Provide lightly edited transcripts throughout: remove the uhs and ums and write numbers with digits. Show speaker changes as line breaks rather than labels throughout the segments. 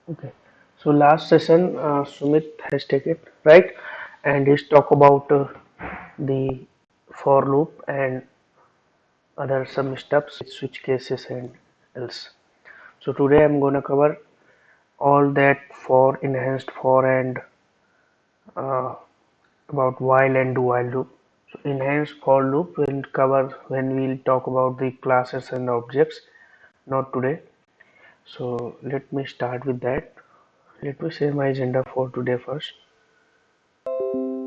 Okay. So last session, Sumit has taken right, and he's talk about the for loop and other some steps, switch cases and else. So today I'm gonna cover all that for enhanced for and uh, about while and do while loop. So enhanced for loop will cover when we'll talk about the classes and objects, not today. So let me start with that. Let me say my agenda for today first.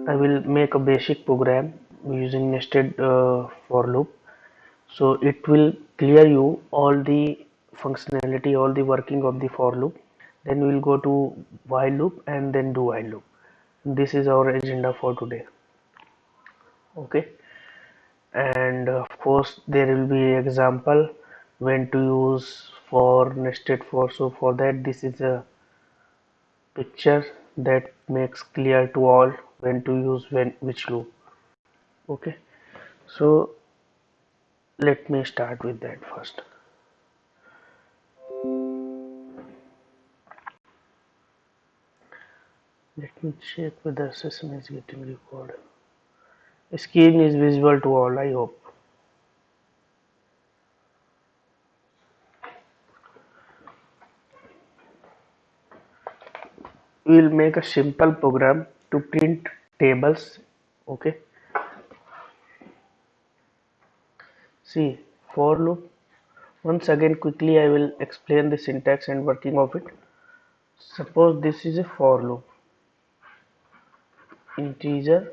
I will make a basic program using nested for loop. So it will clear you all the functionality, all the working of the for loop. Then we will go to while loop and then do while loop. This is our agenda for today. Okay. And of course there will be example when to use for nested for. So for that this is a picture that makes clear to all when to use when which loop. Okay. So let me start with that first. Let me check whether session is getting recorded. Screen is visible to all, I hope. We will make a simple program to print tables. Okay. See, for loop. Once again, quickly I will explain the syntax and working of it. Suppose this is a for loop. Integer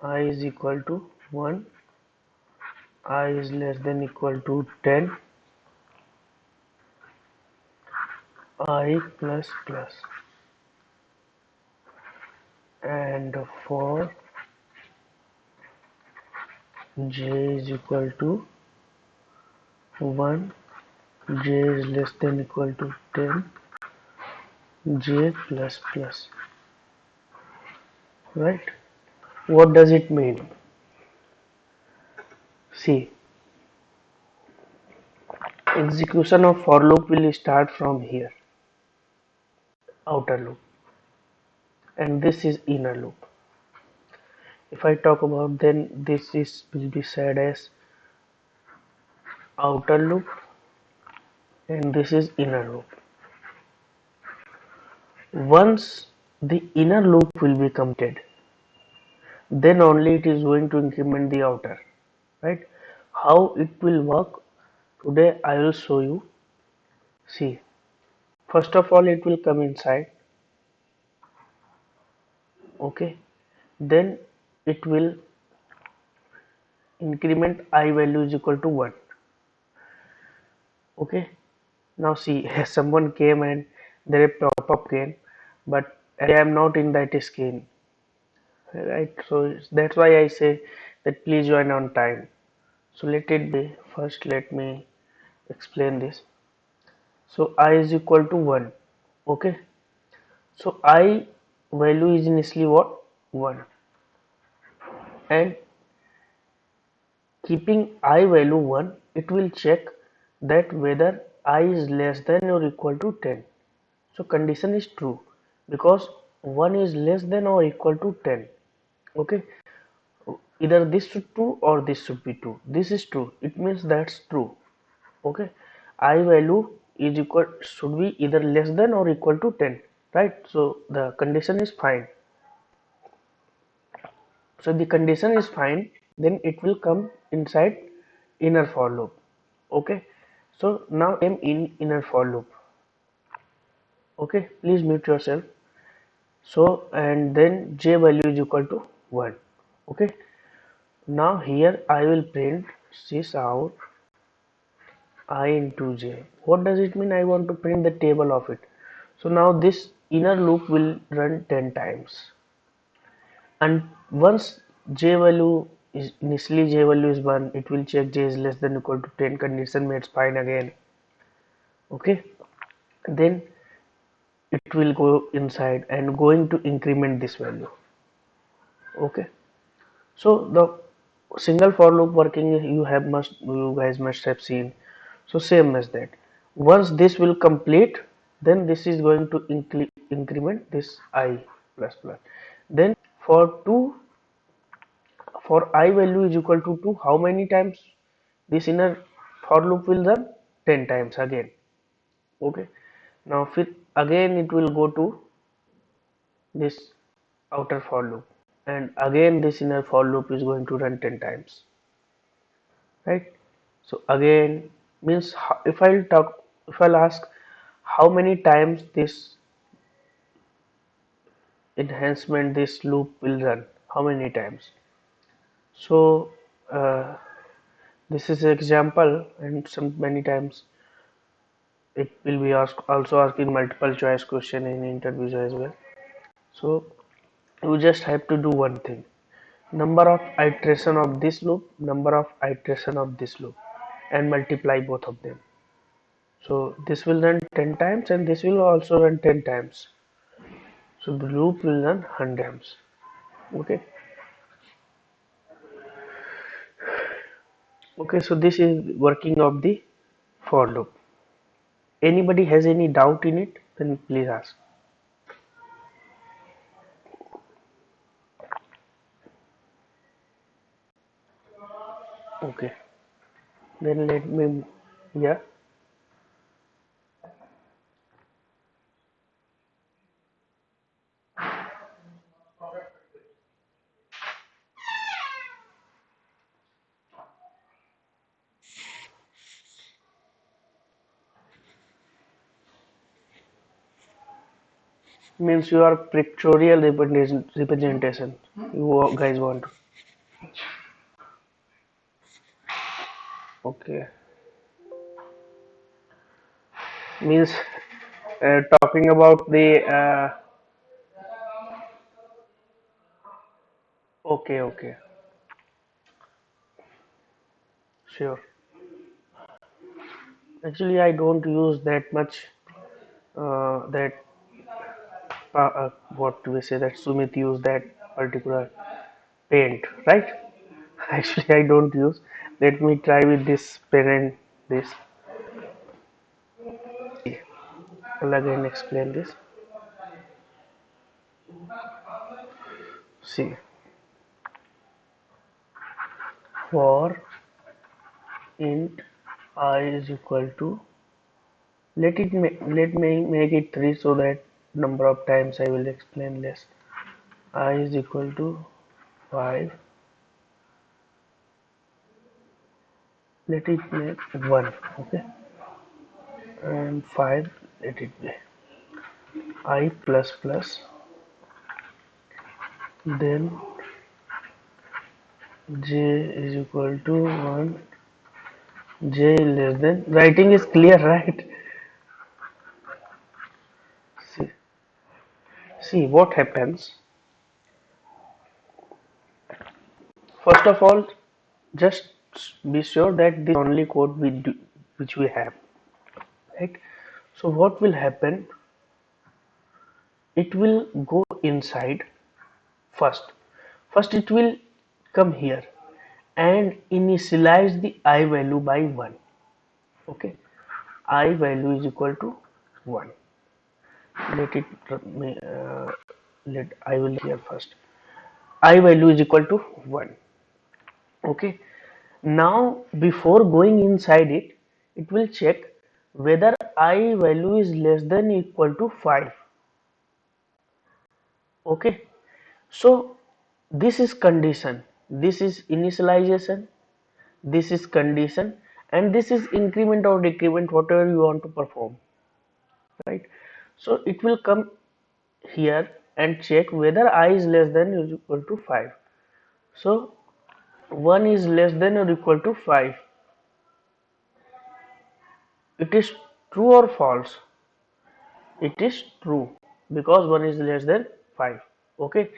I is equal to 1, I is less than equal to 10, I plus plus, and for j is equal to 1, j is less than equal to 10, j plus plus. Right? What does it mean? See, execution of for loop will start from here, outer loop, and this is inner loop. If I talk about, then this is will be said as outer loop and this is inner loop. Once the inner loop will be completed, then only it is going to increment the outer, right? How it will work today I will show you. See, first of all it will come inside. Okay, then it will increment I value is equal to 1. Okay, now see, someone came and there a pop-up came, but I am not in that scheme, right? So that's why I say that please join on time. So let it be. First let me explain this. So I is equal to 1. Okay, so I value is initially what? 1, and keeping I value 1, it will check that whether I is less than or equal to 10. So condition is true because 1 is less than or equal to 10. Okay, either this should true or this should be true. This is true, it means that's true. Okay, I value is equal should be either less than or equal to 10, right? So the condition is fine. So the condition is fine, then it will come inside inner for loop. Okay, so now I am in inner for loop. Okay, please mute yourself. So and then j value is equal to 1. Okay, now here I will print sys out I into j. What does it mean? I want to print the table of it. So now this inner loop will run 10 times, and once j value is initially j value is 1, it will check j is less than equal to 10, condition made fine again. Okay, then it will go inside and going to increment this value. Okay, so the single for loop working you guys must have seen. So same as that, once this will complete, then this is going to increment this I plus plus. Then for 2, for I value is equal to 2, how many times this inner for loop will run? 10 times again. Okay, now fit again it will go to this outer for loop, and again this inner for loop is going to run 10 times, right? So again means if I'll ask how many times this enhancement this loop will run, how many times? So uh, this is an example, and some many times it will be also asking multiple choice question in interviews as well. So you just have to do one thing: number of iteration of this loop, number of iteration of this loop, and multiply both of them. So this will run 10 times and this will also run 10 times. So the loop will run 100 times. Okay. Okay, so this is working of the for loop. Anybody has any doubt in it? Then please ask. Okay. Then let me, yeah. Means your pictorial representation. You guys want. Okay. Means talking about the. Okay, okay. Sure. Actually, I don't use that much. That what do we say that Sumit used that particular paint, right? Actually, I don't use. Let me try with this pen and this. I'll again explain this. See, for int I is equal to, let me make it 3 so that number of times I will explain less. I is equal to 5. Let it make 1. Okay, and 5 let it be I plus plus, then j is equal to 1, j less than, writing is clear, right? see See what happens. First of all, just be sure that this only code which we have, right? So what will happen? It will go inside first. First it will come here and initialize the I value by 1. Okay, I value is equal to 1. Let it let I will here first. I value is equal to 1. Okay, now before going inside it, it will check whether I value is less than or equal to 5. Okay, so this is condition, this is initialization, this is condition, and this is increment or decrement, whatever you want to perform, right? So it will come here and check whether I is less than or equal to 5. So 1 is less than or equal to 5. It is true or false? It is true, because 1 is less than 5. Okay,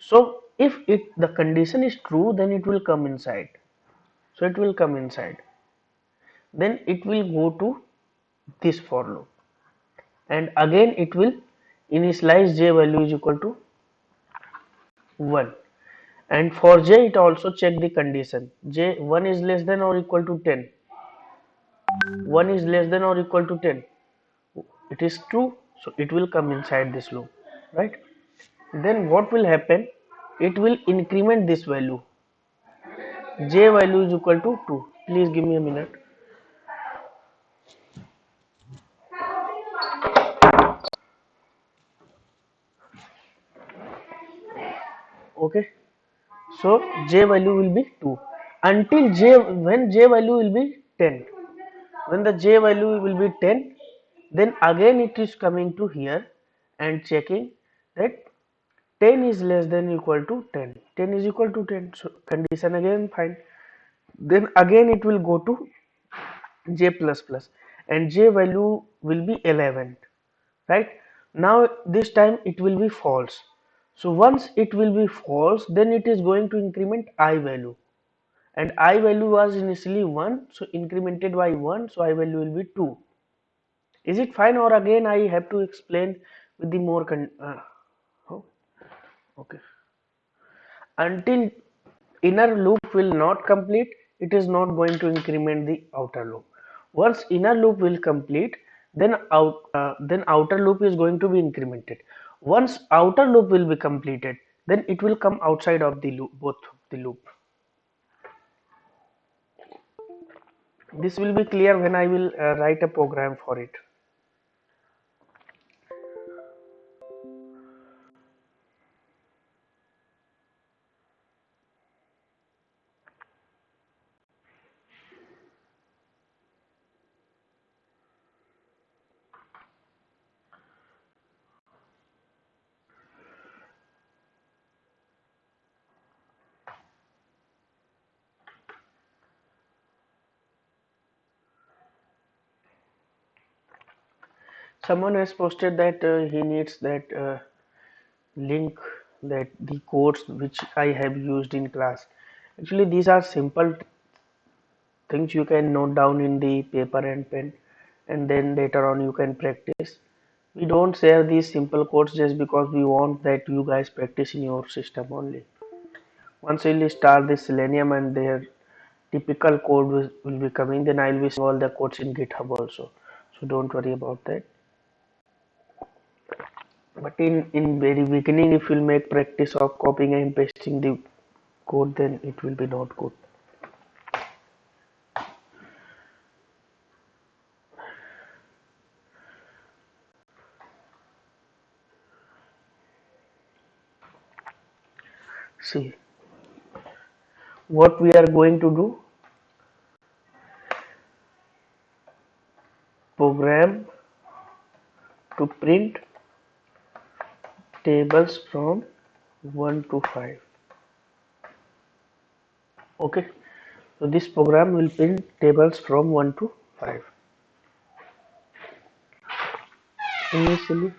so if the condition is true, then it will come inside. So it will come inside, then it will go to this for loop, and again it will initialize j value is equal to 1, and for j it also check the condition, j 1 is less than or equal to 10, 1 is less than or equal to 10, it is true, so it will come inside this loop, right? Then what will happen, it will increment this value, j value is equal to 2. Please give me a minute. Okay, so j value will be 2 until j, when j value will be 10. When the j value will be 10, then again it is coming to here and checking that 10 is less than equal to 10, 10 is equal to 10, so condition again fine. Then again it will go to j plus plus and j value will be 11, right? Now this time it will be false, so once it will be false, then it is going to increment I value, and I value was initially 1, so incremented by 1, so I value will be 2. Is it fine, or again I have to explain with the more oh, okay. Until inner loop will not complete, it is not going to increment the outer loop. Once inner loop will complete, then then outer loop is going to be incremented. Once outer loop will be completed, then it will come outside of the loop, both the loop. This will be clear when I will write a program for it. Someone has posted that he needs that link, that the codes which I have used in class. Actually, these are simple things you can note down in the paper and pen, and then later on you can practice. We don't share these simple codes just because we want that you guys practice in your system only. Once you will start this Selenium and their typical code will be coming, then I will be seeing all the codes in GitHub also, so don't worry about that. But in very beginning, if you'll make practice of copying and pasting the code, then it will be not good. See, what we are going to do, program to print tables from 1 to 5. Okay, so this program will print tables from 1 to 5. Initially,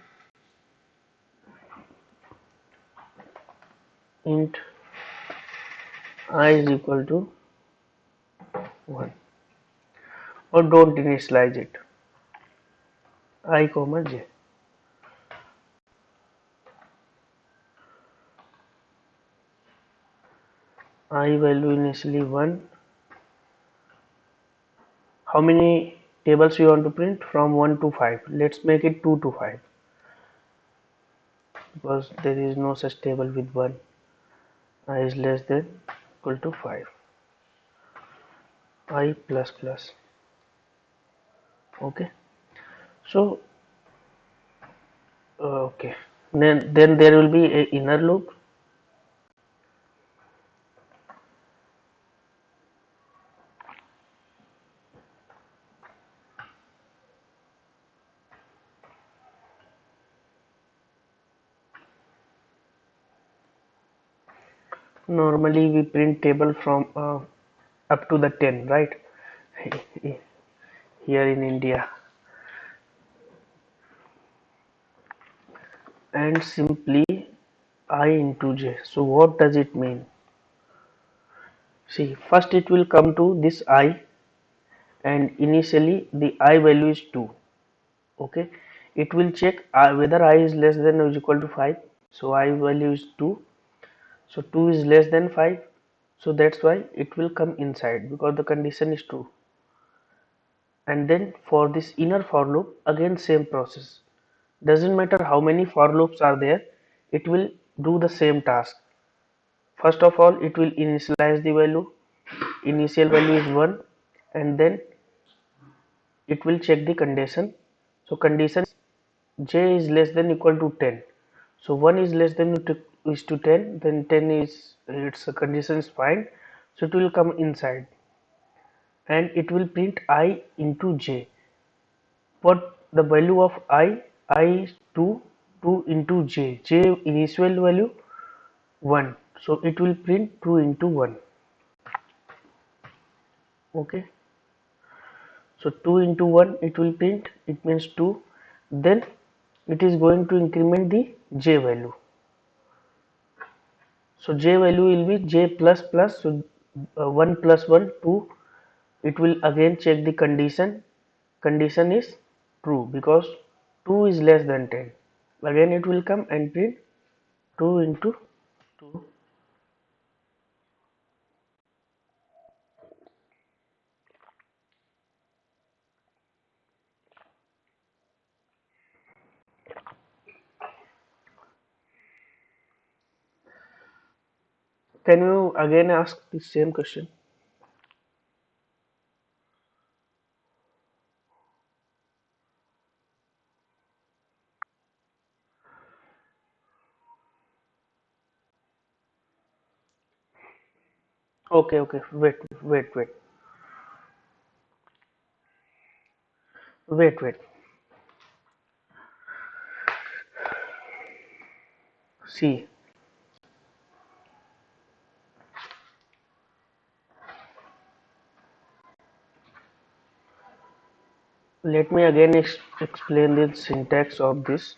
int I is equal to 1, or don't initialize it, I comma j. I value initially 1. How many tables you want to print? From 1 to 5. Let's make it 2 to 5, because there is no such table with 1. I is less than equal to 5. I plus plus. Okay, so okay, then there will be a inner loop. Normally we print table from up to the 10, right? Here in India, and simply I into j. So what does it mean? See, first it will come to this I, and initially the I value is 2. Okay, it will check whether I is less than or is equal to 5. So I value is 2, so 2 is less than 5, so that's why it will come inside, because the condition is true. And then for this inner for loop, again same process. Doesn't matter how many for loops are there, it will do the same task. First of all, it will initialize the value. Initial value is 1, and then it will check the condition. So condition j is less than equal to 10. So 1 is less than is to 10, then 10 is its condition is fine. So it will come inside and it will print I into j. What the value of I is 2, 2 into j initial value 1. So it will print 2 into 1. Okay. So 2 into 1 it will print, it means 2. Then it is going to increment the j value. So j value will be j plus plus, so 1 plus 1 2. It will again check the condition. Condition is true because 2 is less than 10. Again it will come and print 2 into 2. Can you again ask the same question? Okay, okay. Wait. See, let me again explain the syntax of this.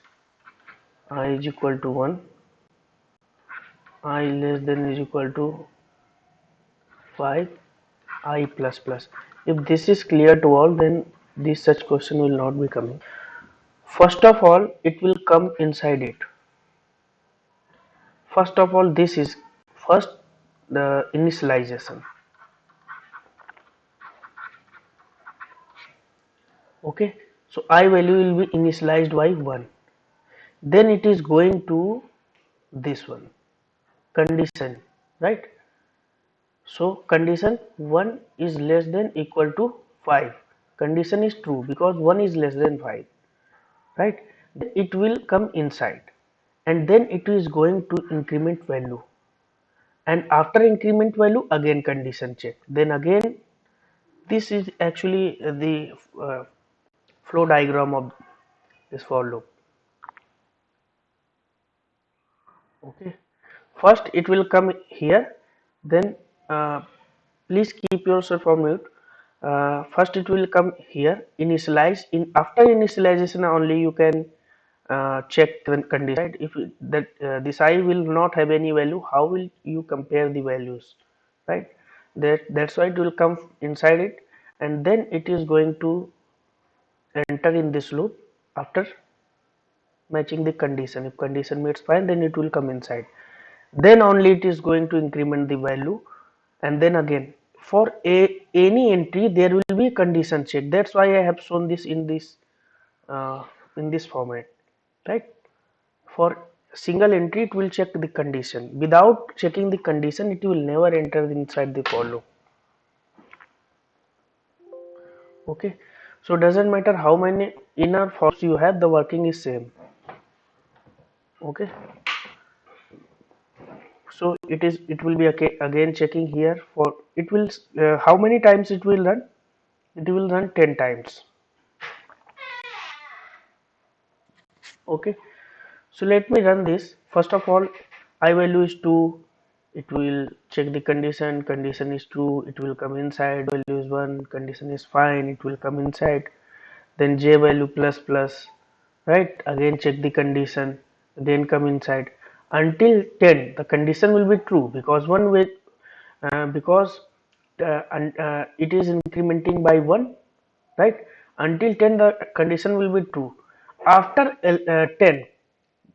I is equal to 1, I less than is equal to 5, I plus plus. If this is clear to all, then this such question will not be coming. First of all, it will come inside it. First of all, this is first the initialization. Okay, so I value will be initialized by 1. Then it is going to this one condition, right? So condition 1 is less than equal to 5. Condition is true because 1 is less than 5, right? Then it will come inside and then it is going to increment value, and after increment value again condition check. Then again this is actually the flow diagram of this for loop. Okay, first it will come here, then please keep yourself on mute. First it will come here, initialize. In after initialization only you can check the condition. If that this I will not have any value, how will you compare the values, right? That's why it will come inside it, and then it is going to enter in this loop after matching the condition. If condition meets fine, then it will come inside. Then only it is going to increment the value, and then again for any entry there will be condition check. That's why I have shown this in this format, right? For single entry it will check the condition. Without checking the condition it will never enter inside the for loop. Okay, so doesn't matter how many inner for loops you have, the working is same. Okay, so it will be again checking here. For it will how many times it will run? It will run 10 times. Okay, so let me run this. First of all, I value is 2. It will check the condition. Condition is true, it will come inside. Value is 1, condition is fine, it will come inside. Then j value plus plus, right? Again check the condition, then come inside until 10. The condition will be true because one way because it is incrementing by 1, right? Until 10 the condition will be true. After 10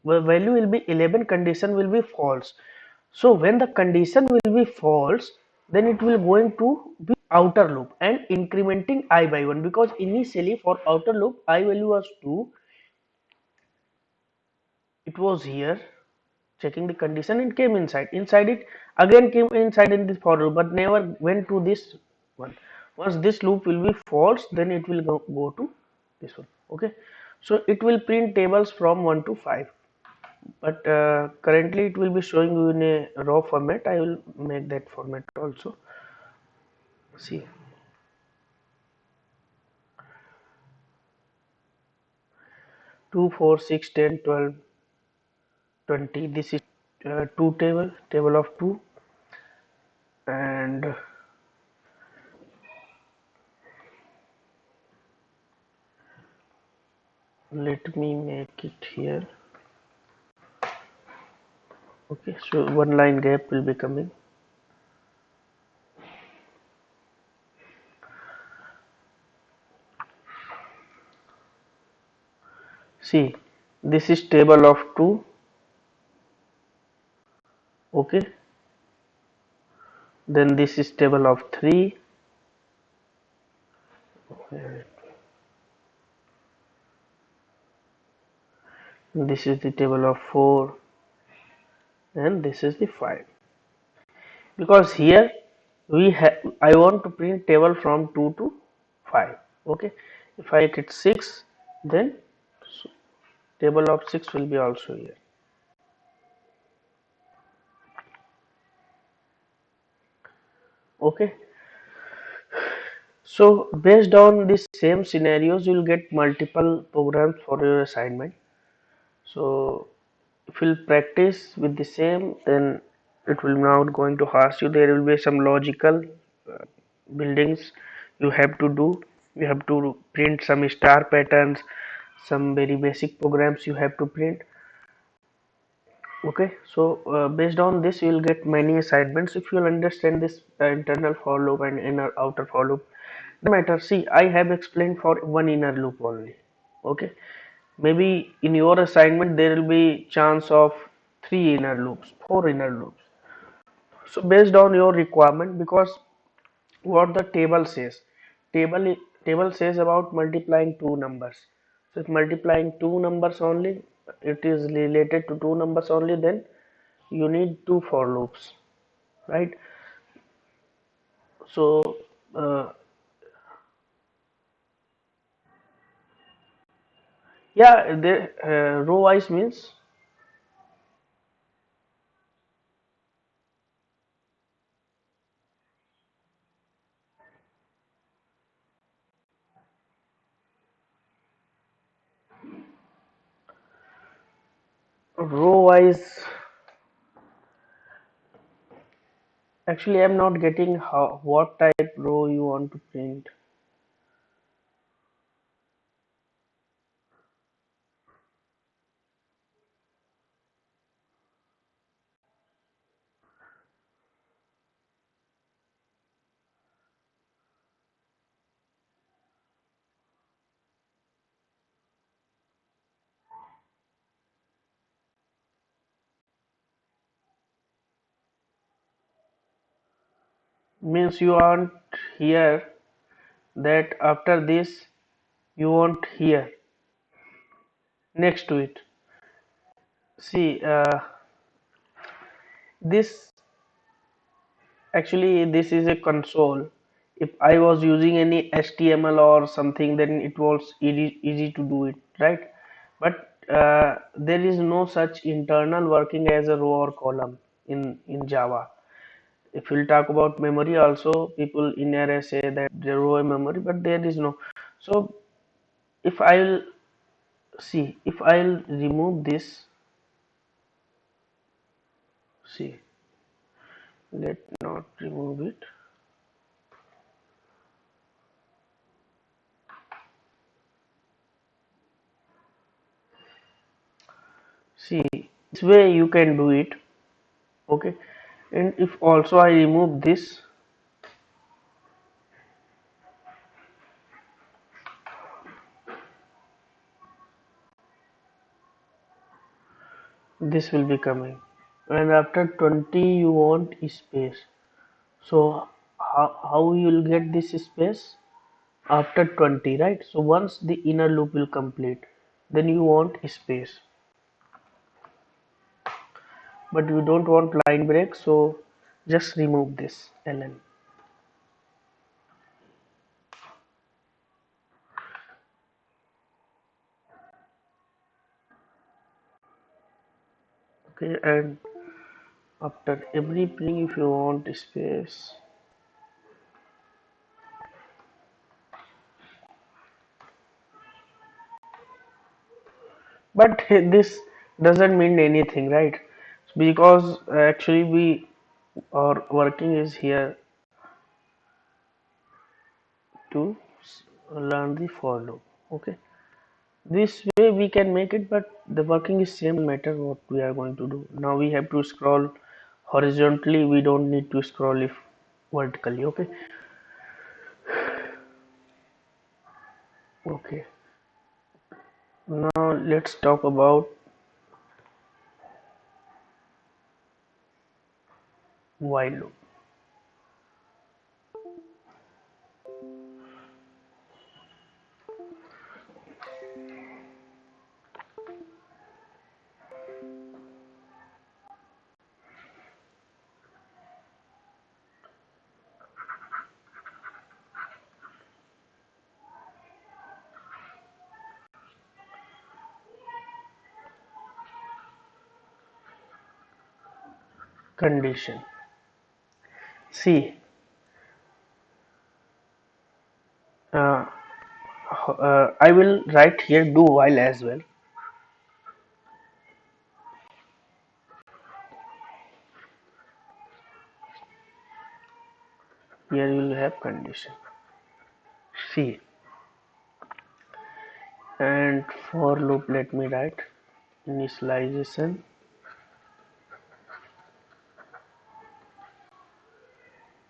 the value will be 11, condition will be false. So when the condition will be false, then it will going to be outer loop and incrementing I by 1, because initially for outer loop I value was 2, it was here checking the condition and came inside it again, came inside in this for loop but never went to this one. Once this loop will be false, then it will go to this one. Okay, so it will print tables from 1 to 5, but currently it will be showing you in a raw format. I will make that format also. See, 2 4 6 10 12 20, this is 2 table of 2, and let me make it here. Okay, so one line gap will be coming. See, this is table of 2. Okay, then this is table of 3. This is the table of 4, and this is the 5, because here we have, I want to print table from 2 to 5. Okay, if I make it 6, then table of 6 will be also here. Okay, so based on these same scenarios, you will get multiple programs for your assignment. So if you'll practice with the same, then it will not going to ask you. There will be some logical uh, buildings you have to do. You have to print some star patterns, some very basic programs you have to print. Okay, so based on this you will get many assignments if you will understand this internal for loop and inner outer for loop. No matter, see, I have explained for one inner loop only. Okay, maybe in your assignment there will be chance of three inner loops, four inner loops. So based on your requirement, because what the table says, table table says about multiplying two numbers. So if multiplying two numbers only, it is related to two numbers only, then you need two for loops, right? So yeah, the row wise means, row wise, actually I'm not getting how, what type row you want to print. Means you want here that after this you want here next to it. See, this actually this is a console. If I was using any HTML or something, then it was easy to do it, right? But there is no such internal working as a row or column in Java. If we'll talk about memory also, people in array say that there row memory, but there is no. So if I'll see, if I'll remove this, see, let not remove it. See, this way you can do it. Okay, and if also I remove this, this will be coming, and after 20 you want space. So how you will get this space after 20, right? So once the inner loop will complete, then you want space, but you don't want line break, so just remove this ln. Okay, and after every ping, if you want space, but this doesn't mean anything, right? Because actually we are working is here to learn the for loop. Okay, this way we can make it, but the working is same, matter what we are going to do. Now we have to scroll horizontally, we don't need to scroll if vertically. Okay. Okay, now let's talk about while loop. Condition, see, uh, I will write here do while as well. Here you will have condition, see, and for loop, let me write initialization,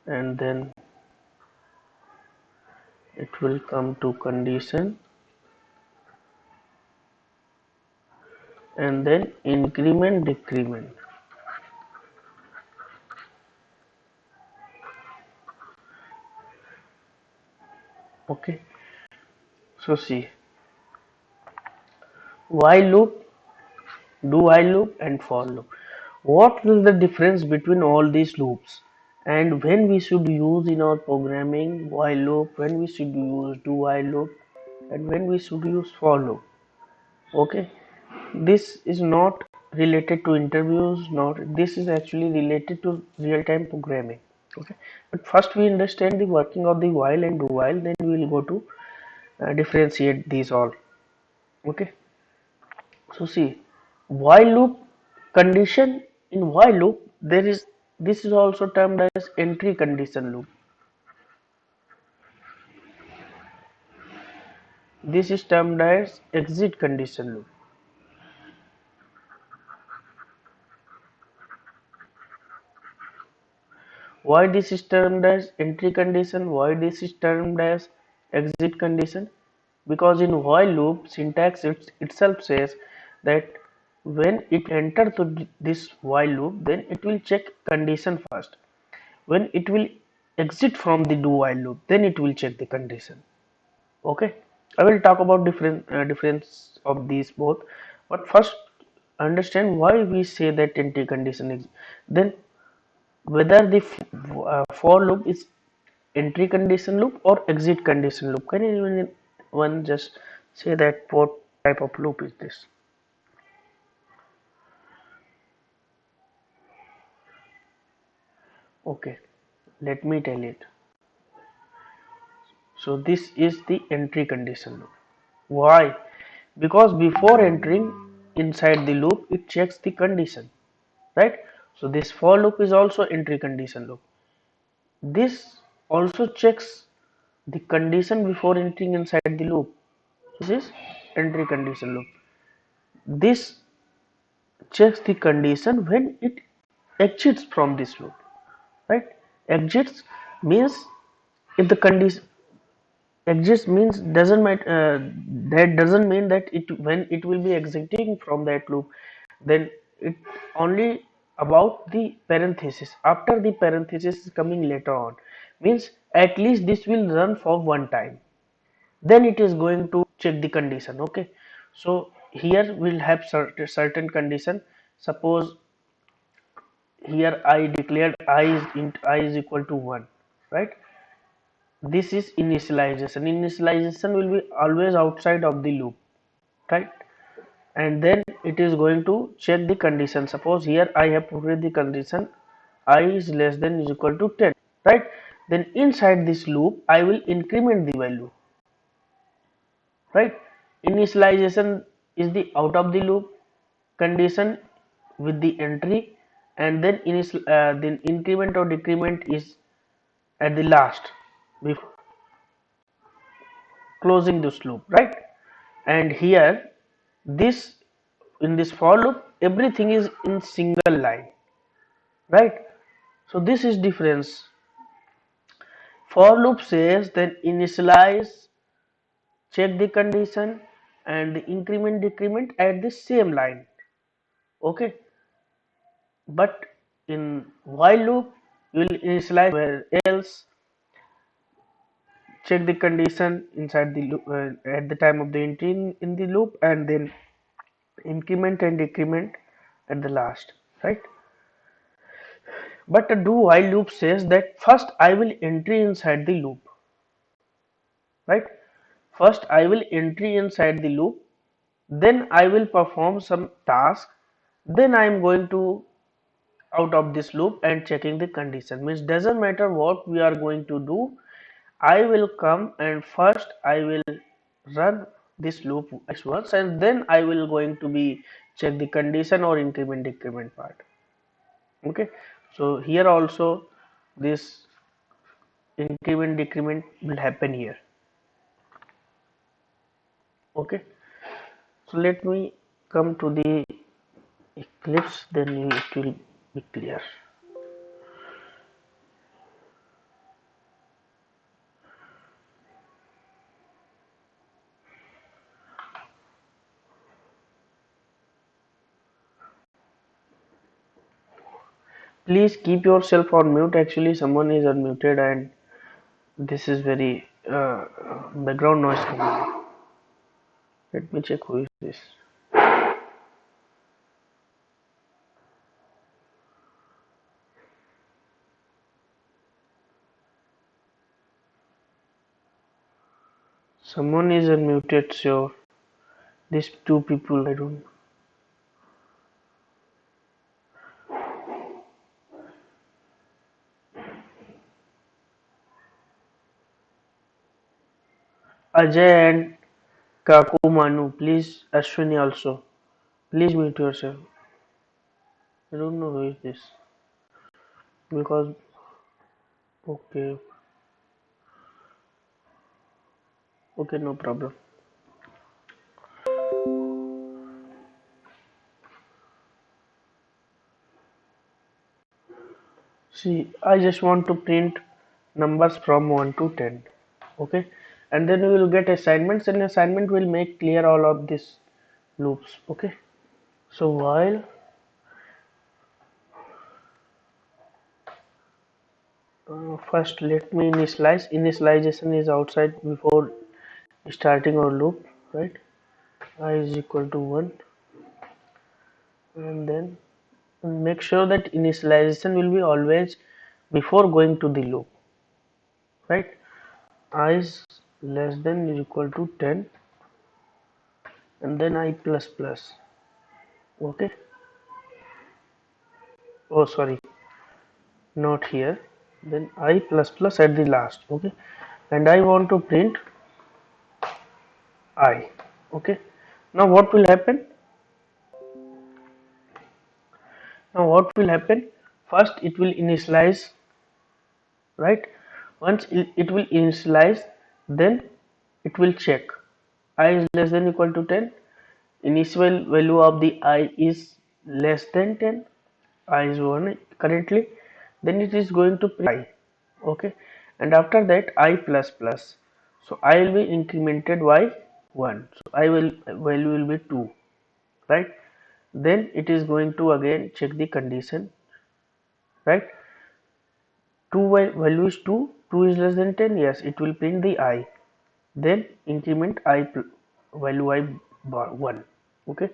and then it will come to condition, and then increment decrement. Okay, so see, while loop, do while loop, and for loop. What is the difference between all these loops, and when we should use in our programming while loop, when we should use do while loop, and when we should use for loop? Okay, this is not related to interviews, not, this is actually related to real-time programming. Okay, but first we understand the working of the while and do while, then we will go to differentiate these all. Okay, so see, while loop condition, in while loop there is, this is also termed as entry condition loop. This is termed as exit condition loop. Why this is termed as entry condition? Why this is termed as exit condition? Because in while loop syntax itself says that when it enters to this while loop, then it will check condition first. When it will exit from the do while loop, then it will check the condition. Okay, I will talk about difference of these both, but first understand why we say that entry condition is, then whether the for loop is entry condition loop or exit condition loop. Can anyone just say that what type of loop is this? Okay, let me tell it. So this is the entry condition loop. Why? Because before entering inside the loop, it checks the condition, right? So this for loop is also entry condition loop. This also checks the condition before entering inside the loop. This is entry condition loop. This checks the condition when it exits from this loop, right? Exits means, if the condition exits means doesn't matter, that doesn't mean that it, when it will be exiting from that loop, then it only about the parenthesis. After the parenthesis is coming later on, means at least this will run for one time, then it is going to check the condition. Okay, so here we'll have certain condition. Suppose here I declared I is int I is equal to 1, right? This is initialization. Initialization will be always outside of the loop, right? And then it is going to check the condition. Suppose here I have put the condition I is less than is equal to 10, right? Then inside this loop I will increment the value, right? Initialization is the out of the loop condition with the entry, and then then increment or decrement is at the last before closing this loop, right? And here this in this for loop everything is in single line, right? So this is difference. For loop says that initialize, check the condition, and the increment decrement at the same line. Okay, but in while loop you will initialize where else, check the condition inside the loop at the time of the entry in the loop, and then increment and decrement at the last, right? But a do while loop says that first I will entry inside the loop, right? First I will entry inside the loop, then I will perform some task, then I am going to out of this loop and checking the condition. Means doesn't matter what we are going to do, I will come and first I will run this loop once, and then I will going to be check the condition or increment decrement part. Okay, so here also this increment decrement will happen here. Okay, so let me come to the Eclipse, then it will be clear. Please keep yourself on mute. Actually someone is unmuted and this is very background noise coming. Let me check who is this. Someone is unmuted, so these two people I don't. Ajay and Kaku Manu, please. Ashwini also. Please mute yourself. I don't know who is this. Because okay. Okay, no problem. See, I just want to print numbers from 1 to 10. Okay, and then we will get assignments, and assignment will make clear all of these loops. Okay, so while first let me initialize. Initialization is outside before starting our loop, right? I is equal to 1, and then make sure that initialization will be always before going to the loop, right? I is less than is equal to 10, and then I plus plus. Okay, oh sorry, not here, then I plus plus at the last. Okay, and I want to print I. Okay, now what will happen? First it will initialize, right? Once it will initialize, then it will check I is less than equal to 10, initial value of the I is less than 10, I is 1 currently, then it is going to print I. Okay, and after that I plus plus, so I will be incremented by 1, so I will value will be 2, right? Then it is going to again check the condition, right? 2 value is 2, 2 is less than 10, yes, it will print the I. Then increment I value I bar 1. Okay,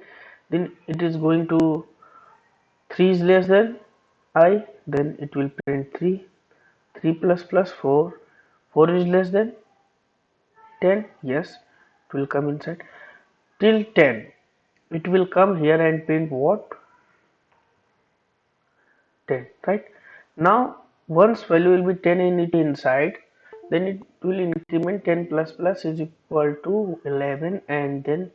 then it is going to 3 is less than I, then it will print 3. 3 plus 4, 4 is less than 10, yes, it will come inside till 10. It will come here and print what? 10, right? Now once value will be 10 in it inside, then it will increment 10 plus is equal to 11, and then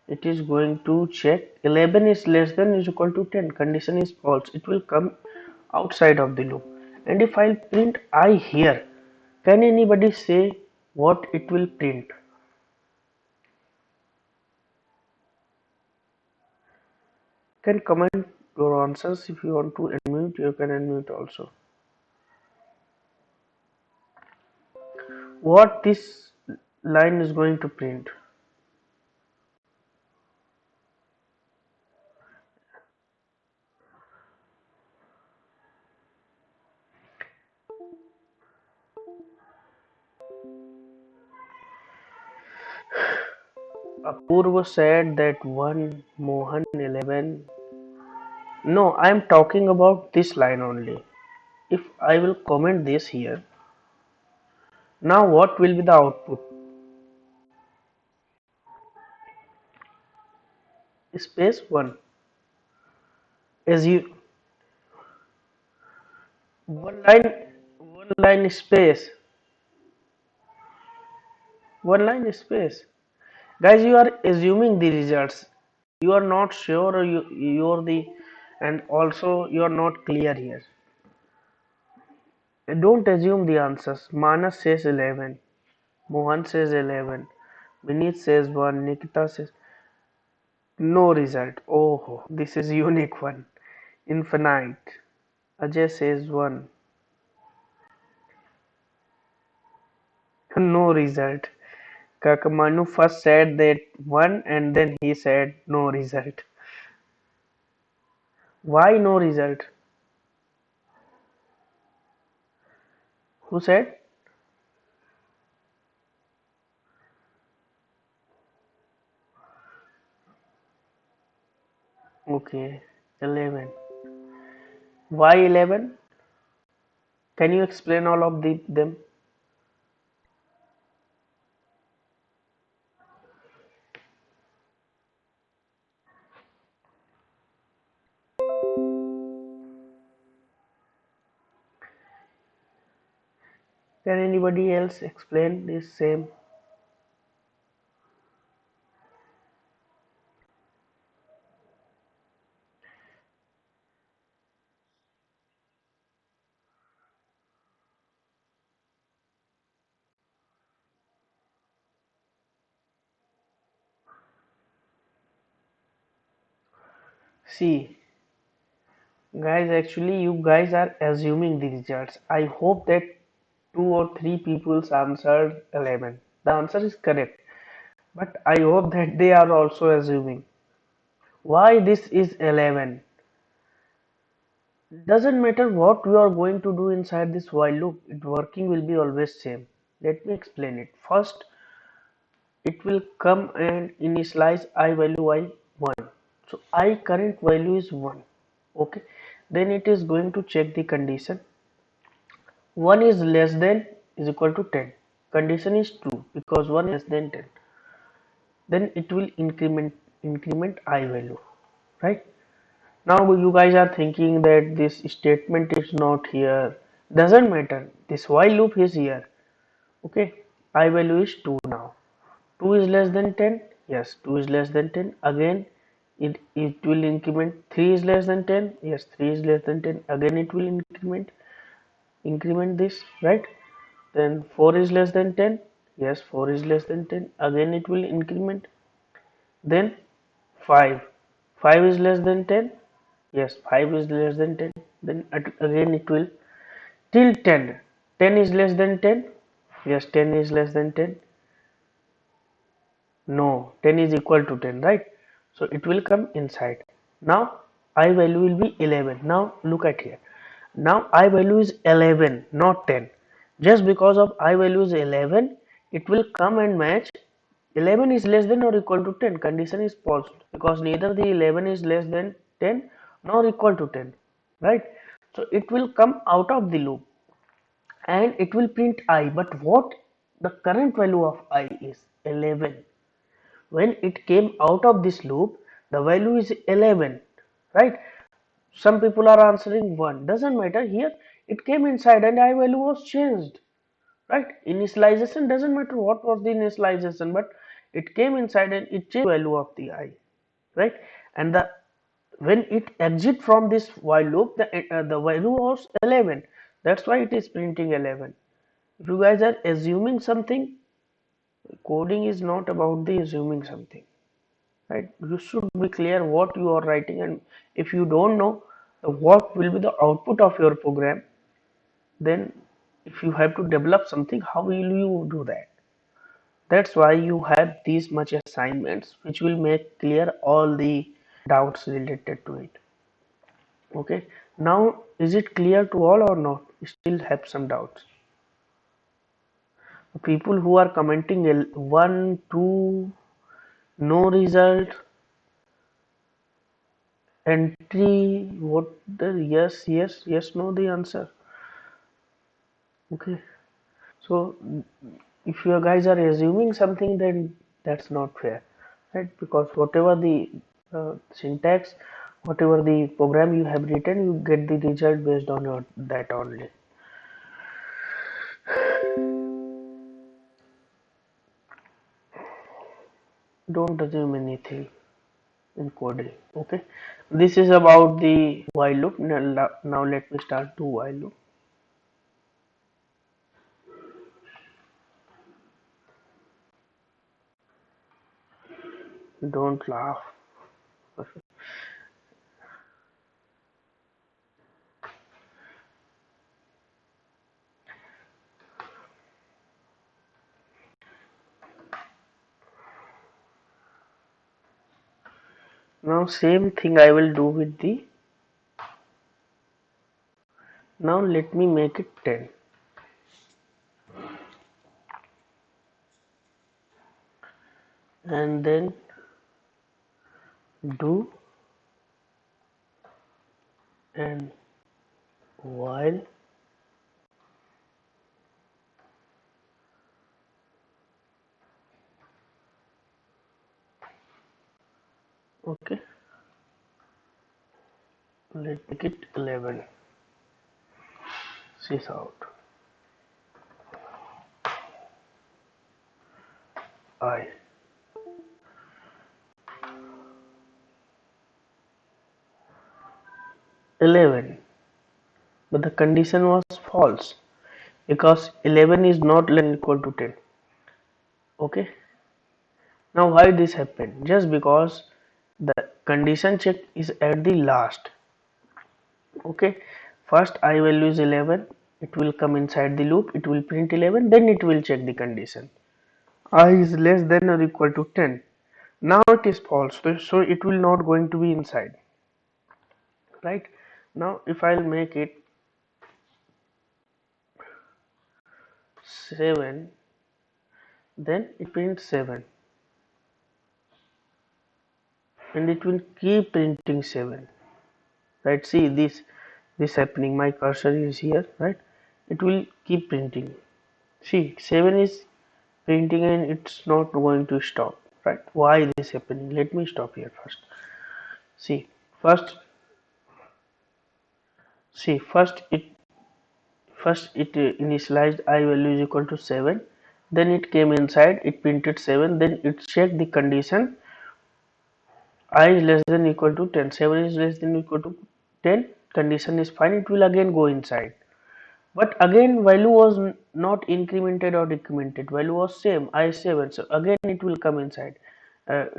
it is going to check 11 is less than is equal to 10, condition is false, it will come outside of the loop. And if I'll print I here, can anybody say what it will print? Can comment your answers. If you want to unmute, you can unmute also. What this line is going to print? Apurva said that 1, Mohan 11. No, I am talking about this line only. If I will comment this here, now what will be the output? Space 1. As you one line space, one line space. Guys, you are assuming the results. You are not sure, or you're the, and also you are not clear here. Don't assume the answers. Manas says 11. Mohan says 11. Vineet says 1. Nikita says no result. Oh, this is unique one. Infinite. Ajay says 1. No result. Kakamanu first said that 1 and then he said no result. Why no result? Who said? Okay, 11. Why 11? Can you explain all of them? Can anybody else explain this same? See, guys, actually you guys are assuming the results. I hope that 2 or 3 people answered 11. The answer is correct, but I hope that they are also assuming. Why this is 11? Doesn't matter what you are going to do inside this while loop, it working will be always same. Let me explain it. First, it will come and initialize I value I 1. So I current value is 1. Okay, then it is going to check the condition. 1 is less than is equal to 10, condition is true because 1 is less than 10. Then it will increment I value, right? Now you guys are thinking that this statement is not here. Doesn't matter, this while loop is here. Okay, I value is 2 now. 2 is less than 10, yes, 2 is less than 10. Again it will increment. 3 is less than 10, yes, 3 is less than 10. Again it will increment this, right? Then 4 is less than 10, yes, 4 is less than 10. Again it will increment. Then 5, 5 is less than 10, yes, 5 is less than 10. Then again it will till 10. 10 is less than 10, yes, 10 is less than 10. No, 10 is equal to 10, right? So it will come inside. Now I value will be 11. Now look at here. Now I value is 11, not 10. Just because of I value is 11, it will come and match 11 is less than or equal to 10. Condition is false because neither the 11 is less than 10 nor equal to 10, right? So it will come out of the loop and it will print I, but what the current value of I is 11. When it came out of this loop, the value is 11, right? Some people are answering 1, doesn't matter. Here it came inside and I value was changed, right? Initialization doesn't matter what was the initialization, but it came inside and it changed the value of the I, right? And the when it exit from this while loop, the value was 11. That's why it is printing 11. If you guys are assuming something, coding is not about the assuming something, right? You should be clear what you are writing, and if you don't know what will be the output of your program, then if you have to develop something, how will you do that? That's why you have these much assignments which will make clear all the doubts related to it. Okay, now is it clear to all or not? Still have some doubts? People who are commenting 1 2, no result, entry, what the yes yes yes no the answer. Okay, so if you guys are assuming something, then that's not fair, right? Because whatever the syntax, whatever the program you have written, you get the result based on your that only. Don't assume anything in coding. Okay, this is about the while loop. Now let me start to while loop. Don't laugh. Now same thing I will do with the, now let me make it 10 and then do and while okay, let's make it 11. Sys out I 11, but the condition was false because 11 is not less than or equal to 10. Okay, now why this happened? Just because the condition check is at the last. Okay, first I value is 11, it will come inside the loop, it will print 11, then it will check the condition. I is less than or equal to 10. Now it is false, so it will not going to be inside, right? Now if I'll make it 7, then it prints 7 and it will keep printing 7, right? See this happening, my cursor is here, right? It will keep printing. See, 7 is printing and it's not going to stop, right? Why this happening? Let me stop here first. See, first first it initialized I value is equal to 7, then it came inside, it printed 7, then it checked the condition I is less than equal to 10, 7 is less than equal to 10, condition is fine, it will again go inside. But again value was not incremented or decremented, value was same, I is 7, so again it will come inside,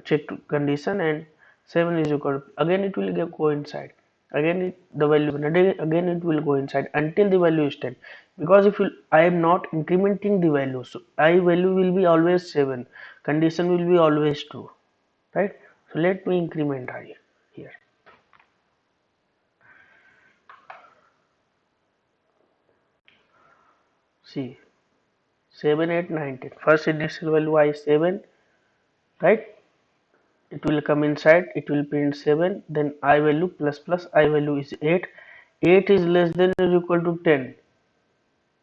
check condition and 7 is equal to, again it will go inside, again the value again it will go inside until the value is 10. Because if I am not incrementing the value, so I value will be always 7, condition will be always true, right? So let me increment I here. See, 7, 8, 9, 10. First initial value I is 7, right? It will come inside, it will print 7, then I value plus plus I value is 8. 8 is less than or equal to 10.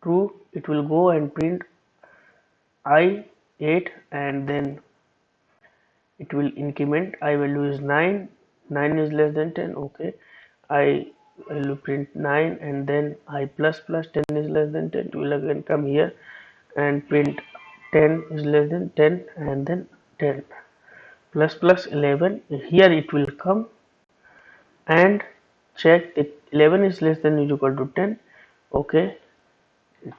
True, it will go and print I 8, and then it will increment. I value is 9. 9 is less than 10. Okay, I will print 9, and then I plus plus 10 is less than 10. It will again come here and print 10 is less than 10, and then 10 plus plus 11. Here it will come and check that 11 is less than or equal to 10. Okay,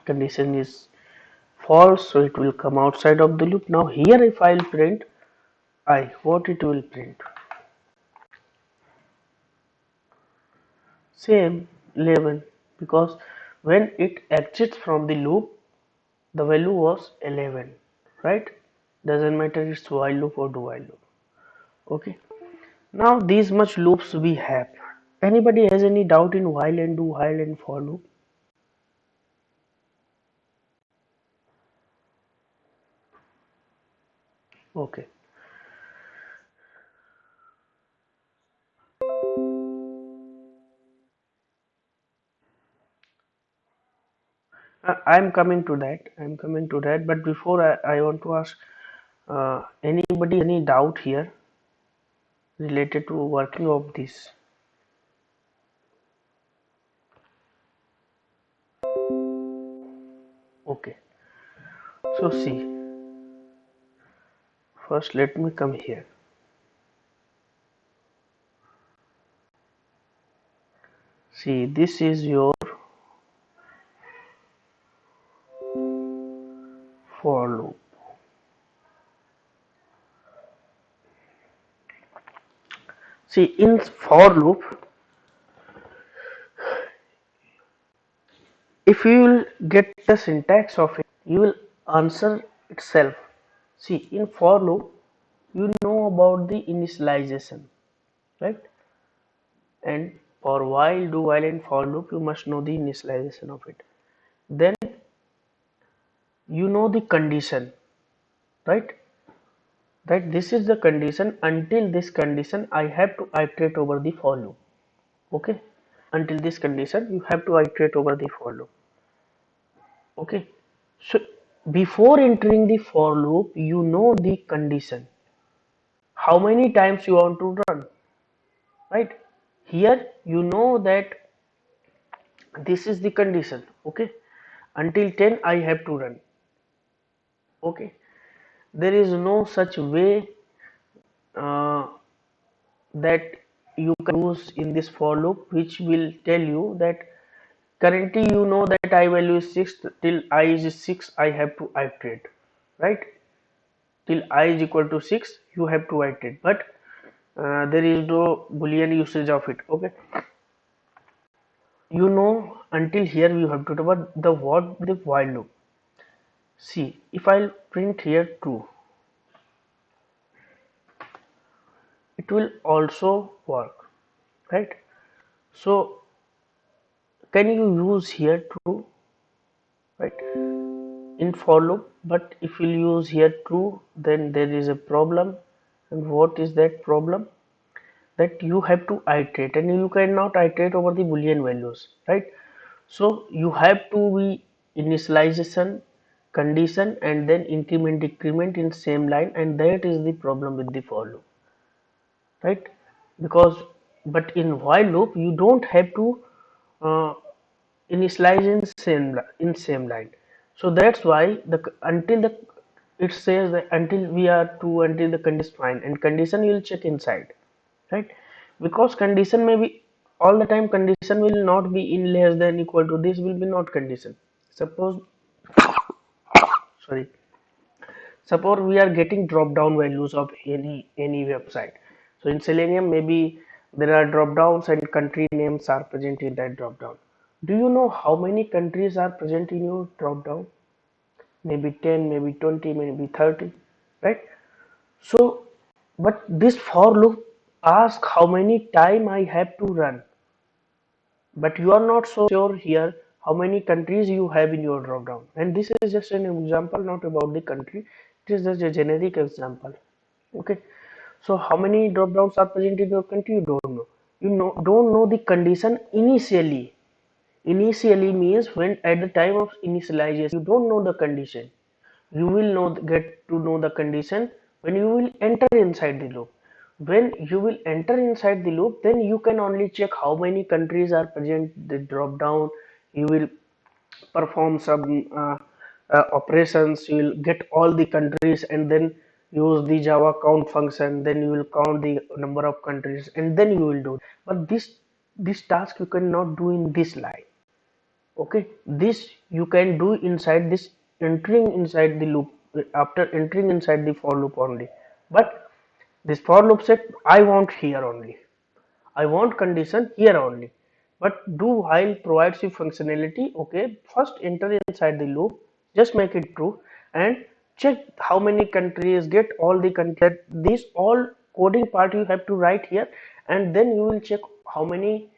condition is false, so it will come outside of the loop. Now here if I will print I, what it will print? Same 11, because when it exits from the loop the value was 11, right? Doesn't matter it's while loop or do while loop. Okay, now these much loops we have. Anybody has any doubt in while and do while and for loop? Okay, I'm coming to that. I'm coming to that. But before I want to ask anybody any doubt here related to working of this? Okay. So see, first let me come here. See, this is your for loop. See, in for loop, if you will get the syntax of it, you will answer itself. See, in for loop, you know about the initialization, right? And for while, do while, and for loop, you must know the initialization of it. Then you know the condition, right? That this is the condition. Until this condition, I have to iterate over the for loop. Okay, until this condition, you have to iterate over the for loop. Okay, so before entering the for loop, you know the condition. How many times you want to run, right? Here you know that this is the condition. Okay, until 10 I have to run. Okay, there is no such way uh, that you can use in this for loop which will tell you that currently you know that I value is 6, till I is 6 I have to iterate, right? Till I is equal to 6 you have to iterate, but there is no boolean usage of it. Okay, you know until here you have to do about the what the while loop. See, if I'll print here true, it will also work, right? So can you use here true, right, in for loop? But if you use here true, then there is a problem. And what is that problem? That you have to iterate, and you cannot iterate over the boolean values, right? So you have to be initialization, condition, and then increment decrement in same line, and that is the problem with the for loop, right? Because but in while loop you don't have to uh, initialize in same line. So that's why the until the it says that until we are true, until the condition is fine, and condition you will check inside, right? Because condition may be all the time, condition will not be in less than equal to, this will be not condition. Suppose, sorry, suppose we are getting drop down values of any website. So in Selenium maybe there are drop downs and country names are present in that drop down. Do you know how many countries are present in your drop down? Maybe 10, maybe 20, maybe 30, right? So but this for loop asks how many time I have to run, but you are not so sure here how many countries you have in your drop down. And this is just an example, not about the country, it is just a generic example. Okay, so how many drop downs are present in your country? You don't know. Don't know the condition initially. Initially means when at the time of initialization you don't know the condition. You will get to know the condition when you will enter inside the loop. When you will enter inside the loop, then you can only check how many countries are present, the drop down. You will perform some operations, you will get all the countries and then use the java count function, then you will count the number of countries and then you will do. But this task you cannot do in this line. Okay, this you can do inside this, entering inside the loop, after entering inside the for loop only. But this for loop set, I want here only, I want condition here only. But do while provides you functionality. Okay, first enter inside the loop, just make it true and check how many countries, get all the countries. This all coding part you have to write here, and then you will check how many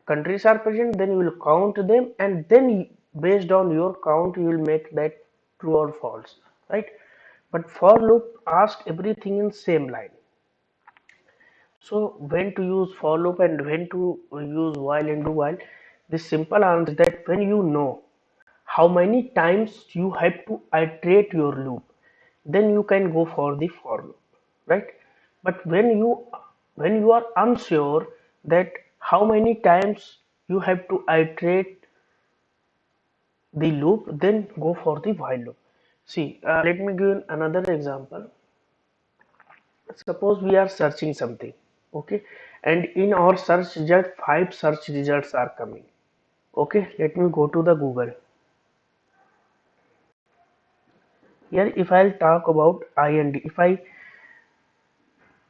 countries are present, then you will count them, and then based on your count you will make that true or false, right? But for loop ask everything in same line. So when to use for loop and when to use while and do while, the simple answer is that when you know how many times you have to iterate your loop, then you can go for the for loop, right? But when you are unsure that how many times you have to iterate the loop, then go for the while loop. See, let me give another example. Suppose we are searching something, okay, and in our search result 5 search results are coming. Okay, let me go to the Google. Here if I'll talk about IND, if I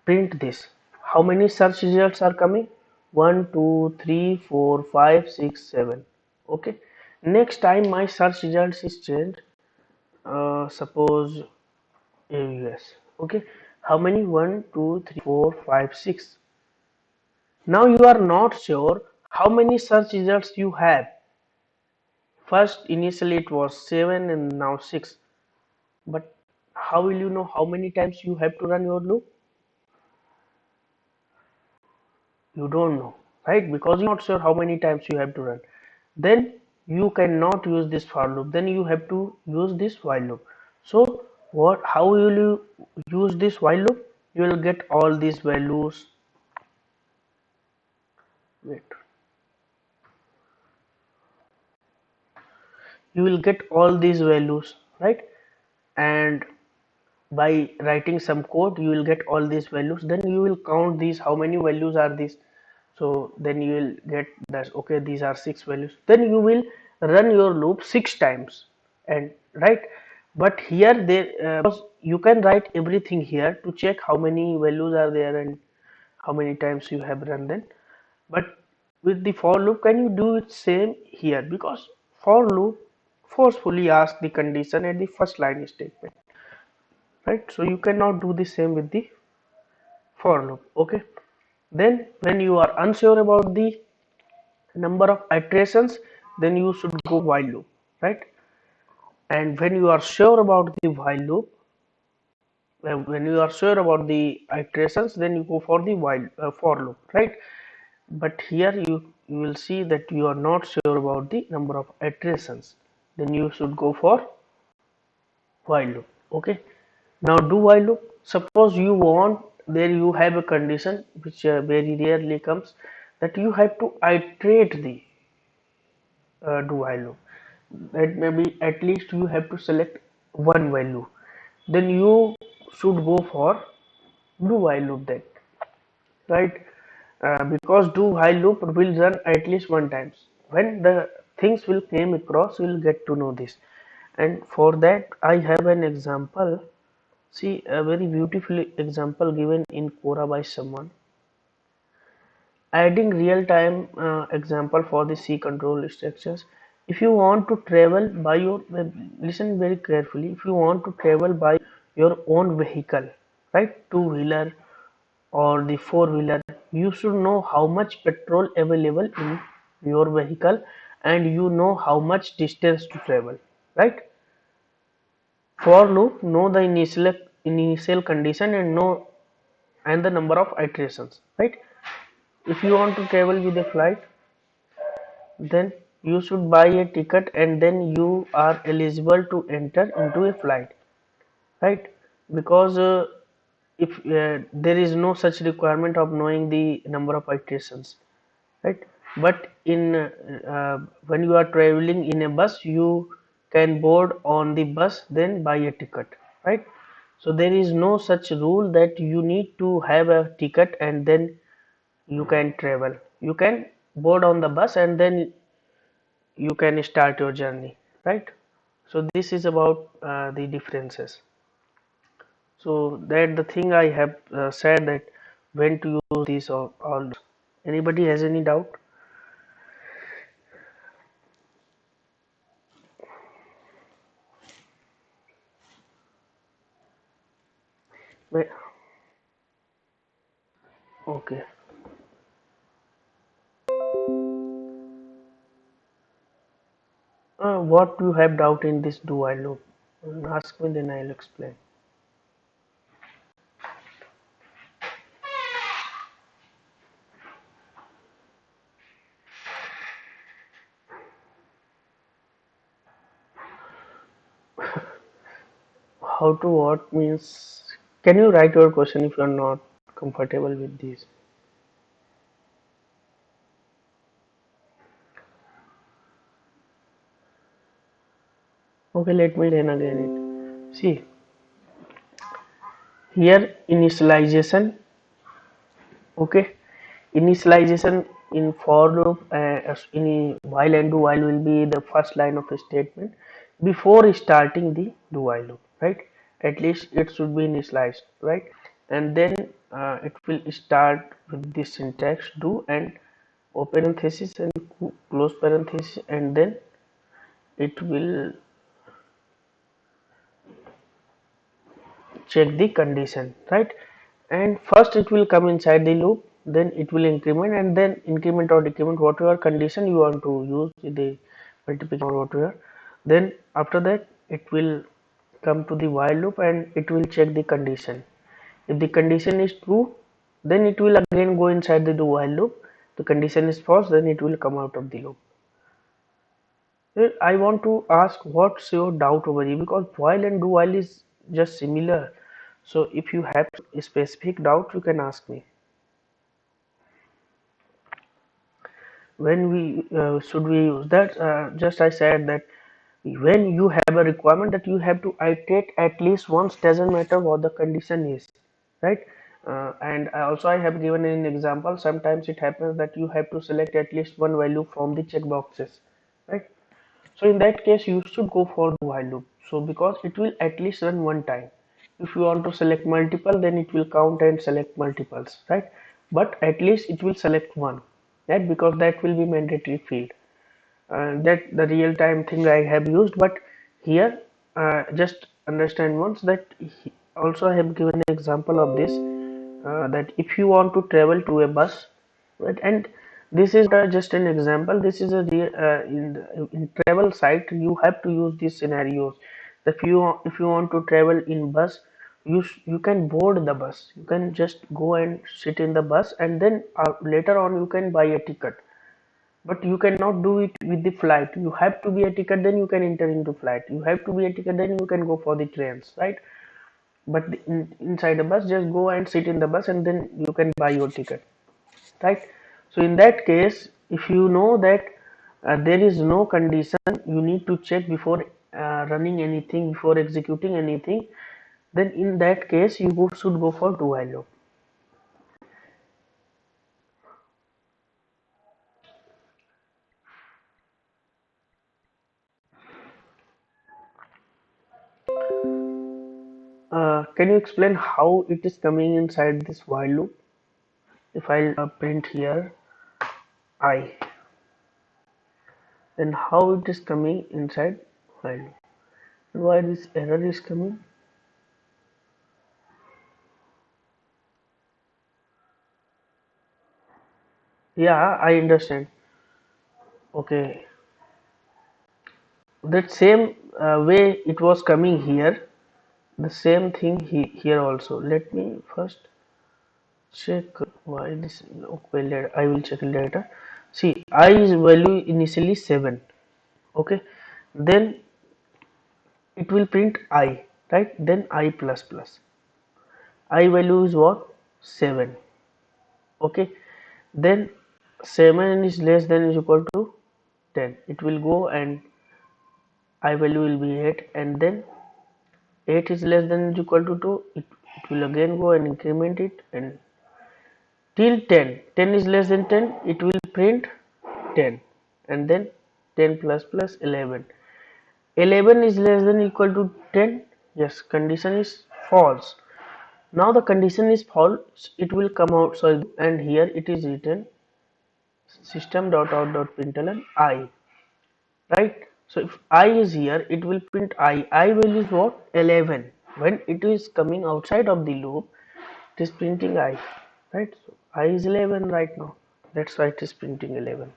print this, how many search results are coming? 1 2 3 4 5 6 7. Okay, next time my search results is changed, suppose AUS. Okay, how many? 1 2 3 4 5 6. Now you are not sure how many search results you have. First initially it was 7 and now 6. But how will you know how many times you have to run your loop? You don't know, right? Because you're not sure how many times you have to run. Then you cannot use this for loop. Then you have to use this while loop. So what? How will you use this while loop? You will get all these values. Wait. You will get all these values, right? And by writing some code you will get all these values, then you will count these, how many values are these. So then you will get that, okay, these are 6 values, then you will run your loop 6 times, and right. But here there, because you can write everything here to check how many values are there and how many times you have run them. But with the for loop, can you do it same here? Because for loop forcefully asks the condition at the first line statement, right? So you cannot do the same with the for loop. Okay, then when you are unsure about the number of iterations, then you should go while loop, right? And when you are sure about the while loop, when you are sure about the iterations, then you go for the while for loop, right? But here you will see that you are not sure about the number of iterations, then you should go for while loop. Okay, now do while loop. Suppose you want, there you have a condition which very rarely comes, that you have to iterate the do while loop. That maybe at least you have to select one value, then you should go for do while loop then, right? Because do while loop will run at least one times. When the things will came across, you will get to know this. And for that I have an example. See, a very beautiful example given in Quora by someone. Adding real-time example for the C control structures. If you want to travel by your, listen very carefully. If you want to travel by your own vehicle, right, two-wheeler or the four-wheeler, you should know how much petrol available in your vehicle and you know how much distance to travel, right? For loop know the initial condition and know and the number of iterations, right? If you want to travel with a flight, then you should buy a ticket and then you are eligible to enter into a flight, right? Because if there is no such requirement of knowing the number of iterations, right? But in when you are traveling in a bus, you can board on the bus then buy a ticket, right? So there is no such rule that you need to have a ticket and then you can travel. You can board on the bus and then you can start your journey, right? So this is about the differences. So that the thing I have said that when to use these all. Anybody has any doubt? Wait, okay. What you have doubt in this do I loop? Ask me, then I'll explain. How to what means? Can you write your question if you are not comfortable with this? Okay, let me then again it. See, here initialization. Okay, initialization in for loop in while and do while will be the first line of a statement before starting the do while loop, right? At least it should be initialized, right? And then it will start with the syntax do and open parenthesis and close parenthesis, and then it will check the condition, right? And first it will come inside the loop, then it will increment, and then increment or decrement whatever condition you want to use the multiplication or whatever. Then after that it will come to the while loop and it will check the condition. If the condition is true, then it will again go inside the do while loop. The condition is false, then it will come out of the loop. I want to ask what's your doubt over here, because while and do while is just similar. So if you have a specific doubt, you can ask me. When we should we use that? Just I said that when you have a requirement that you have to iterate at least once, doesn't matter what the condition is, right? And also I have given an example. Sometimes it happens that you have to select at least one value from the checkboxes, right? So in that case, you should go for the while loop. So because it will at least run one time. If you want to select multiple, then it will count and select multiples, right? But at least it will select one, right? Because that will be mandatory field. That the real time thing I have used, but here just understand once that also I have given an example of this, that if you want to travel to a bus, right? And this is just an example. This is a real in travel site you have to use these scenarios. If you want to travel in bus, you can board the bus. You can just go and sit in the bus, and then later on you can buy a ticket, but you cannot do it with the flight. You have to be a ticket, then you can enter into flight. You have to be a ticket, then you can go for the trains, right? But inside the bus, just go and sit in the bus and then you can buy your ticket, right? So in that case, if you know that there is no condition you need to check before running anything, before executing anything, then in that case you should go for do while loop. Can you explain how it is coming inside this while loop? If I print here I, then how it is coming inside while loop? Why this error is coming? Yeah, I understand. Okay, that same way it was coming here, the same thing here also. Let me first check why this. Okay, I will check later. See, I is value initially 7. Okay, then it will print I, right? Then I plus plus. I value is what? 7. Okay, then 7 is less than is equal to 10. It will go and I value will be 8, and then 8 is less than is equal to 2. It will again go and increment it and till 10. 10 is less than 10, it will print 10, and then 10 plus plus 11. 11 is less than equal to 10. Yes, condition is false. Now the condition is false, it will come out. So and here it is written system dot out dot println I, right? So if I is here, it will print I value is what? 11. When it is coming outside of the loop, it is printing I, right? So I is 11 right now, that's why it is printing 11.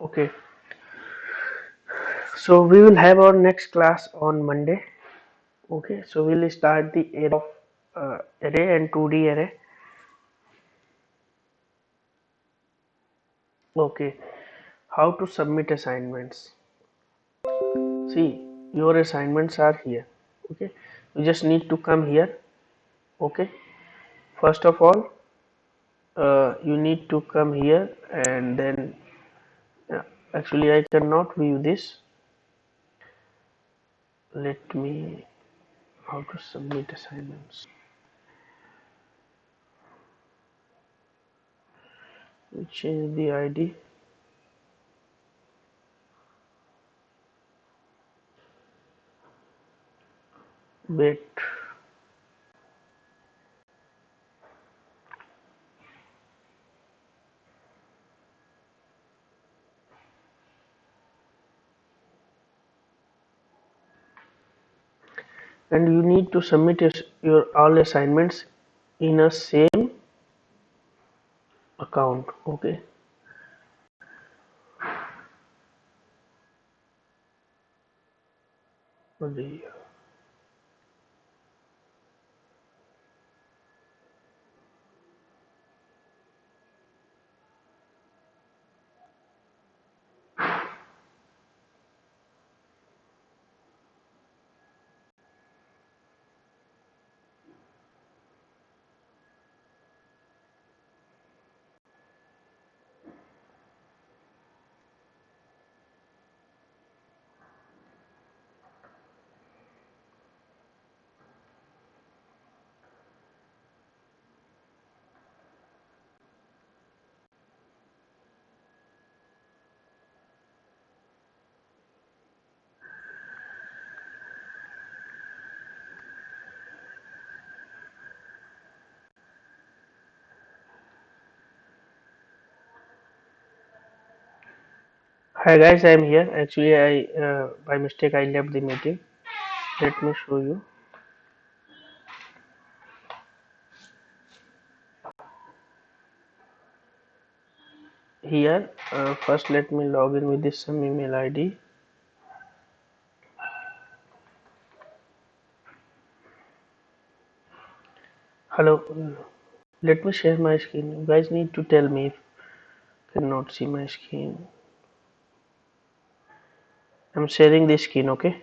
Okay, so we will have our next class on Monday. Okay, so we'll start the array of array and 2D array. Okay, how to submit assignments. See, your assignments are here. Okay, you just need to come here. Okay, first of all, you need to come here, and then actually I cannot view this. Let me, how to submit assignments. We change the ID. Wait. And you need to submit your all assignments in a same account. Okay, hi guys, I'm here. Actually, I by mistake I left the meeting. Let me show you here. First, let me log in with this some email ID. Hello. Let me share my screen. You guys need to tell me if you cannot see my screen. I'm sharing the screen, okay?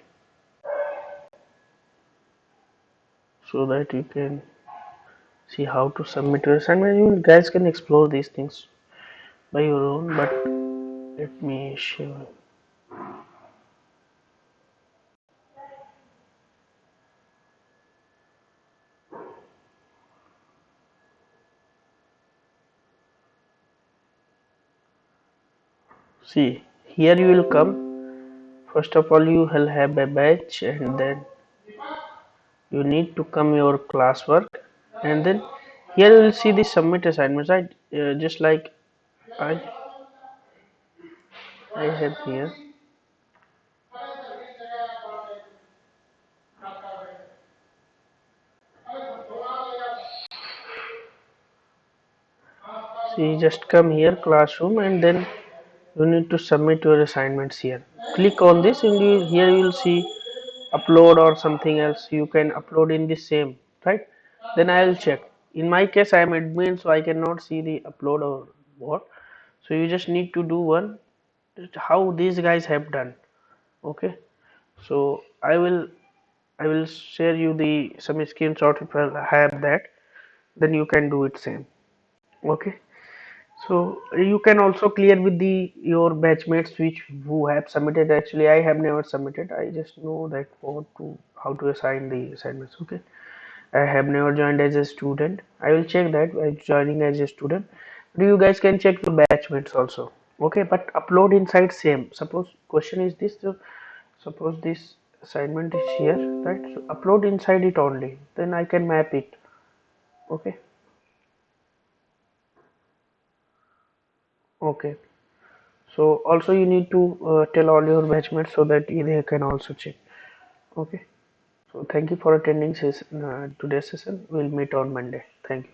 So that you can see how to submit your assignment. You guys can explore these things by your own, but let me share. See, here you will come. First of all, you will have a batch, and then you need to come your classwork, and then here you will see the submit assignments, right? Just like I I have here. you just come here classroom and then you need to submit your assignments here. Click on this and here you will see upload or something else. You can upload in the same, right? Then I will check. In my case I am admin, so I cannot see the upload or what. So you just need to do one how these guys have done. Okay, so I will share you the some screenshot if I have that, then you can do it same. Okay, so you can also clear with the your batchmates which who have submitted. Actually I have never submitted, I just know that what to how to assign the assignments. Okay, I have never joined as a student. I will check that by joining as a student. But you guys can check the batchmates also. Okay, but upload inside same. Suppose question is this, so suppose this assignment is here, right? So upload inside it only. Then I can map it. Okay. Okay. So also you need to tell all your batchmates so that they can also check. Okay. So thank you for attending today's session. We'll meet on Monday. Thank you.